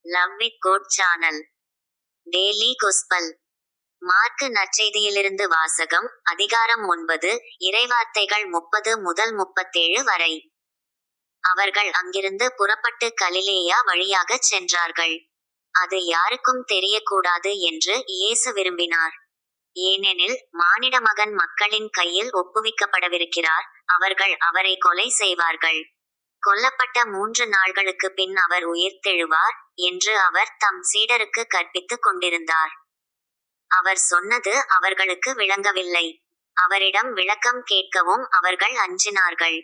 Love with god channel. Daily gospel. மார்க்கு நற்செய்தியிலிருந்து வாசகம். அதிகாரம் 9, இறைவார்த்தைகள் 30 முதல் 37 வரை. அவர்கள் அங்கிருந்து புறப்பட்டு கலிலேயா வழியாகச் சென்றார்கள். அது யாருக்கும் தெரியக்கூடாது என்று இயேசு விரும்பினார். ஏனெனில் மானிடமகன் மக்களின் கையில் ஒப்புவிக்கப்படவிருக்கிறார், அவர்கள் அவரை கொலை செய்வார்கள். கொல்லப்பட்ட 3 நாள்களுக்கு பின் அவர் உயிர்த்தெழுவார் என்று அவர் தம் சீடருக்கு கற்பித்துக் கொண்டிருந்தார். அவர் சொன்னது அவர்களுக்கு விளங்கவில்லை. அவரிடம் விளக்கம் கேட்கவும் அவர்கள் அஞ்சினார்கள்.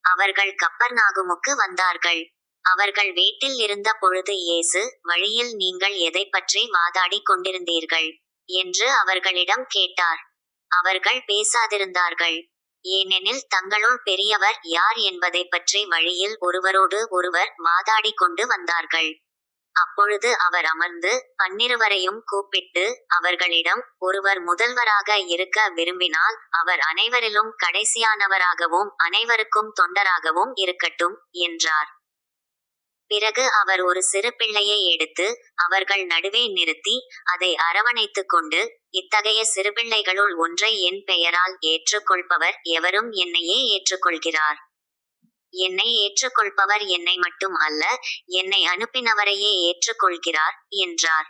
அவர்கள் கப்பர்நாகுமுக்கு வந்தார்கள். அவர்கள் வீட்டில் இருந்த பொழுது இயேசு, வழியில் நீங்கள் எதைப் பற்றி வாதாடிக் கொண்டிருந்தீர்கள் என்று அவர்களிடம் கேட்டார். அவர்கள் பேசாதிருந்தார்கள். ஏனெனில் தங்களுள் பெரியவர் யார் என்பதைப் பற்றி வழியில் ஒருவரோடு ஒருவர் வாதாடிக் கொண்டு வந்தார்கள். அப்பொழுது அவர் அமர்ந்து 12 கூப்பிட்டு அவர்களிடம், ஒருவர் முதல்வராக இருக்க விரும்பினால் அவர் அனைவரிலும் கடைசியானவராகவும் அனைவருக்கும் தொண்டராகவும் இருக்கட்டும் என்றார். பிறகு அவர் ஒரு சிறு பிள்ளையை எடுத்து அவர்கள் நடுவே நிறுத்தி அதை அரவணைத்துக் கொண்டு, இத்தகைய சிறுபிள்ளைகளுள் ஒன்றை என் பெயரால் ஏற்றுக்கொள்பவர் எவரும் என்னையே ஏற்றுக்கொள்கிறார். என்னை ஏற்றுக்கொள்பவர் என்னை மட்டும் அல்ல, என்னை அனுப்பினவரையே ஏற்றுக்கொள்கிறார் என்றார்.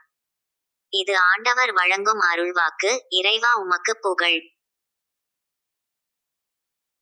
இது ஆண்டவர் வழங்கும் அருள்வாக்கு. இறைவா உமக்கு புகழ்.